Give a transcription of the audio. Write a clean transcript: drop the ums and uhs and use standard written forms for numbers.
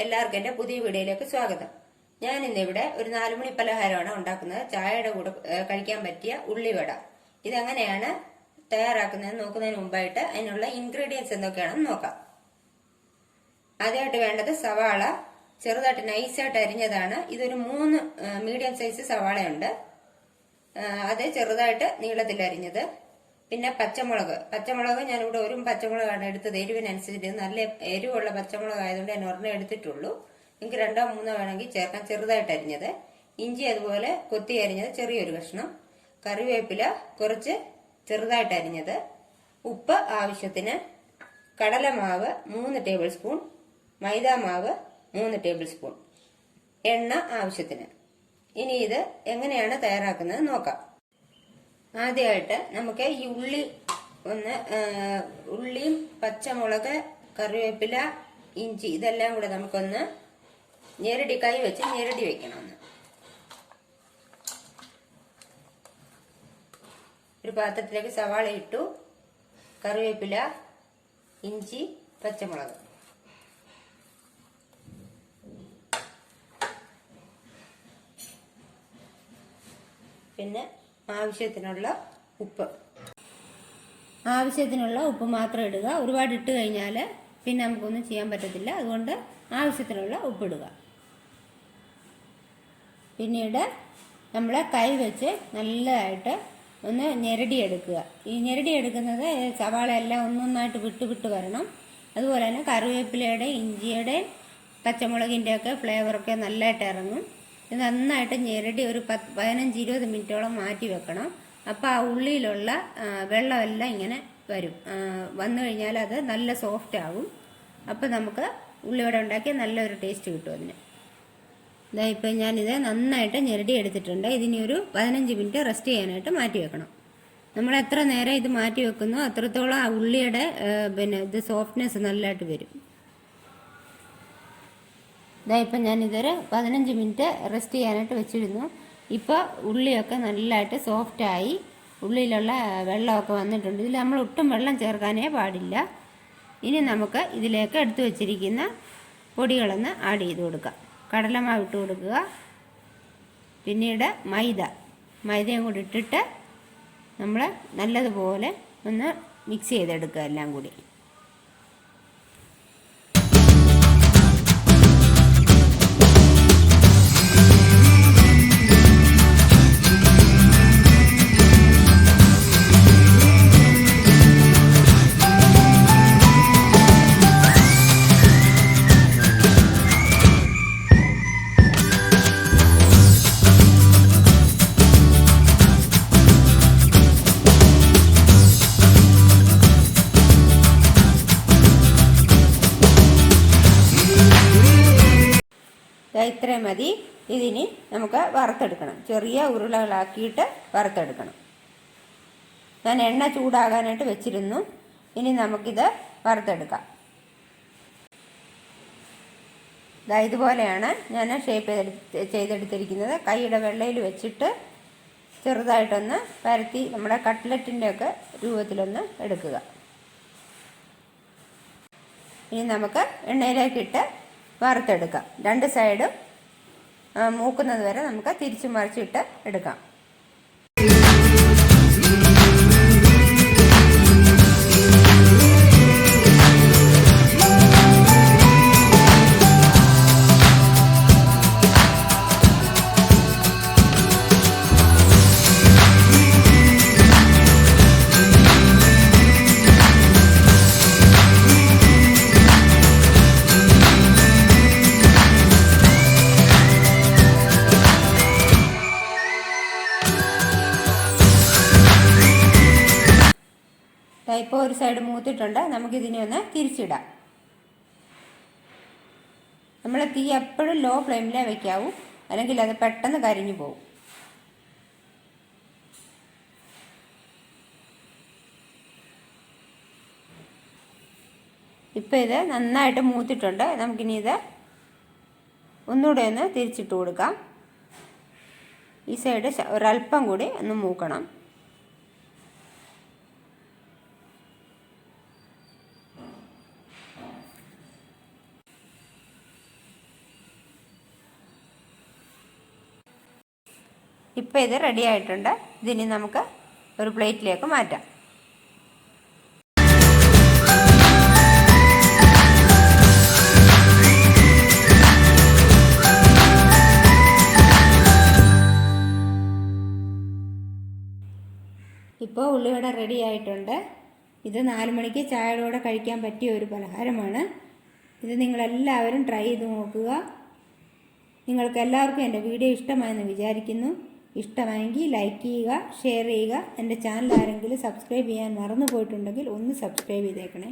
എല്ലാവർക്കും എൻ്റെ പുതിയ വീഡിയോയിലേക്ക് സ്വാഗതം. ഞാൻ ഇന്നിവിടെ ഒരു 4 മണി പലഹാരമാണ് ഉണ്ടാക്കുന്നത്. ചായയുടെ കൂടെ കഴിക്കാൻ പറ്റിയ ഉള്ളിവട. ഇതെങ്ങനെയാണ് തയ്യാറാക്കുന്നത് നോക്കുന്നതിന് മുമ്പായിട്ട് അതിനുള്ള ഇൻഗ്രീഡിയൻസ് എന്തൊക്കെയാണെന്ന് നോക്കാം. ആദ്യമായിട്ട് വേണ്ടത് സവാള, ചെറുതായിട്ട് നൈസായിട്ട് അരിഞ്ഞതാണ്. ഇതൊരു 3 മീഡിയം സൈസ് സവാളയുണ്ട്, അത് ചെറുതായിട്ട് നീളത്തിൽ അരിഞ്ഞത്. പിന്നെ പച്ചമുളക് ഞാനിവിടെ ഒരു പച്ചമുളകാണ് എടുത്തത്. എരിവിനനുസരിച്ച് നല്ല എരിവുള്ള പച്ചമുളക് ആയതുകൊണ്ട് ഞാൻ ഒരെണ്ണം എടുത്തിട്ടുള്ളൂ. നിങ്ങൾക്ക് 2 3 വേണമെങ്കിൽ ചേർക്കാൻ. ചെറുതായിട്ട് അരിഞ്ഞത്. ഇഞ്ചി അതുപോലെ കൊത്തി അരിഞ്ഞത് ചെറിയൊരു കഷ്ണം. കറിവേപ്പില കുറച്ച് ചെറുതായിട്ട് അരിഞ്ഞത്. ഉപ്പ് ആവശ്യത്തിന്. കടലമാവ് 3 ടേബിൾ സ്പൂൺ. മൈദാമാവ് 3 table spoon. എണ്ണ ആവശ്യത്തിന്. ഇനി ഇത് എങ്ങനെയാണ് തയ്യാറാക്കുന്നത് നോക്കാം. ആദ്യമായിട്ട് നമുക്ക് ഈ ഉള്ളിയും പച്ചമുളക്, കറിവേപ്പില, ഇഞ്ചി ഇതെല്ലാം കൂടെ നമുക്കൊന്ന് കൈ വെച്ച് ഞെരടി വെക്കണം. ഒരു പാത്രത്തിലേക്ക് സവാള ഇട്ടു, കറിവേപ്പില, ഇഞ്ചി, പച്ചമുളക്. പിന്നെ ആവശ്യത്തിനുള്ള ഉപ്പ് മാത്രം ഇടുക. ഒരുപാട് ഇട്ട് കഴിഞ്ഞാൽ പിന്നെ നമുക്കൊന്നും ചെയ്യാൻ പറ്റത്തില്ല. അതുകൊണ്ട് ആവശ്യത്തിനുള്ള ഉപ്പ് ഇടുക. പിന്നീട് നമ്മൾ കൈ വെച്ച് നല്ലതായിട്ട് ഒന്ന് ഞെരടിയെടുക്കുക. ഈ ഞെരടിയെടുക്കുന്നത് സവാള എല്ലാം ഒന്നൊന്നായിട്ട് വിട്ട് വരണം. അതുപോലെ തന്നെ കറിവേപ്പിലയുടെയും ഇഞ്ചിയുടെയും പച്ചമുളകിൻ്റെയൊക്കെ ഫ്ലേവറൊക്കെ നല്ലതായിട്ട് ഇറങ്ങും. ഇത് നന്നായിട്ട് ഞെരടി ഒരു 15-20 മിനിറ്റോളം മാറ്റി വെക്കണം. അപ്പോൾ ആ ഉള്ളിയിലുള്ള വെള്ളമെല്ലാം ഇങ്ങനെ വന്നു കഴിഞ്ഞാൽ അത് നല്ല സോഫ്റ്റ് ആകും. അപ്പോൾ നമുക്ക് ഉള്ളിവട ഉണ്ടാക്കിയാൽ നല്ലൊരു ടേസ്റ്റ് കിട്ടും അതിന്. ഇപ്പം ഞാനിത് നന്നായിട്ട് ഞെരടി എടുത്തിട്ടുണ്ട്. ഇതിനി ഒരു 15 മിനിറ്റ് റെസ്റ്റ് ചെയ്യാനായിട്ട് മാറ്റി വെക്കണം. നമ്മൾ എത്ര നേരം ഇത് മാറ്റി വെക്കുന്നോ അത്രത്തോളം ആ ഉള്ളിയുടെ ഇത് സോഫ്റ്റ്നെസ് നല്ലതായിട്ട് വരും. ഇപ്പം ഞാനിതൊരു 15 മിനിറ്റ് റെസ്റ്റ് ചെയ്യാനായിട്ട് വെച്ചിരുന്നു. ഇപ്പോൾ ഉള്ളിയൊക്കെ നല്ലതായിട്ട് സോഫ്റ്റായി, ഉള്ളിയിലുള്ള വെള്ളമൊക്കെ വന്നിട്ടുണ്ട്. ഇതിൽ നമ്മൾ ഒട്ടും വെള്ളം ചേർക്കാനേ പാടില്ല. ഇനി നമുക്ക് ഇതിലേക്ക് എടുത്തു വച്ചിരിക്കുന്ന പൊടികളൊന്ന് ആഡ് ചെയ്ത് കൊടുക്കാം. കടലമാവ് ഇട്ട് കൊടുക്കുക. പിന്നീട് മൈദയും കൂടി ഇട്ടിട്ട് നമ്മൾ നല്ലതുപോലെ ഒന്ന് മിക്സ് ചെയ്തെടുക്കുക എല്ലാം കൂടി. ഇത്രയും മതി. ഇതിനി നമുക്ക് വറുത്തെടുക്കണം. ചെറിയ ഉരുളകളാക്കിയിട്ട് വറുത്തെടുക്കണം. ഞാൻ എണ്ണ ചൂടാകാനായിട്ട് വെച്ചിരുന്നു. ഇനി നമുക്കിത് വറുത്തെടുക്കാം. ഇതുപോലെയാണ് ഞാൻ ഷേപ്പ് ചെയ്തെടുത്തിരിക്കുന്നത്. കൈയുടെ വെള്ളയിൽ വെച്ചിട്ട് ചെറുതായിട്ടൊന്ന് പരത്തി നമ്മുടെ കട്ട്ലറ്റിൻ്റെയൊക്കെ രൂപത്തിലൊന്ന് എടുക്കുക. ഇനി നമുക്ക് എണ്ണയിലേക്കിട്ട് വറുത്തെടുക്കാം. 2 സൈഡും മൂക്കുന്നത് വരെ നമുക്ക് തിരിച്ചു മറിച്ചിട്ട് എടുക്കാം. ഇപ്പോൾ ഒരു സൈഡ് മൂത്തിട്ടുണ്ട്. നമുക്കിതിനെ ഒന്ന് തിരിച്ചിടാം. നമ്മൾ തീ എപ്പോഴും ലോ ഫ്ലെയിമിലേ വയ്ക്കാവൂ, അല്ലെങ്കിൽ അത് പെട്ടെന്ന് കരിഞ്ഞു പോകും. ഇപ്പോൾ ഇത് നന്നായിട്ട് മൂത്തിട്ടുണ്ട്. നമുക്കിനി ഇത് ഒന്നുകൂടെ ഒന്ന് തിരിച്ചിട്ട് കൊടുക്കാം. ഈ സൈഡ് ഒരല്പം കൂടി ഒന്ന് മൂക്കണം. ഇപ്പോൾ ഇത് റെഡി ആയിട്ടുണ്ട്. ഇതിനി നമുക്ക് ഒരു പ്ലേറ്റിലേക്ക് മാറ്റാം. ഇപ്പോൾ ഉള്ളിവട റെഡി ആയിട്ടുണ്ട്. ഇത് 4 മണിക്ക് ചായയുടെ കൂടെ കഴിക്കാൻ പറ്റിയ ഒരു പലഹാരമാണ്. ഇത് നിങ്ങളെല്ലാവരും ട്രൈ ചെയ്ത് നോക്കുക. നിങ്ങൾക്ക് എല്ലാവർക്കും എൻ്റെ വീഡിയോ ഇഷ്ടമായെന്ന് വിചാരിക്കുന്നു. ഇഷ്ടമായെങ്കിൽ ലൈക്ക് ചെയ്യുക, ഷെയർ ചെയ്യുക. എൻ്റെ ചാനൽ ആരെങ്കിലും സബ്സ്ക്രൈബ് ചെയ്യാൻ മറന്നു പോയിട്ടുണ്ടെങ്കിൽ ഒന്ന് സബ്സ്ക്രൈബ് ചെയ്തേക്കണേ.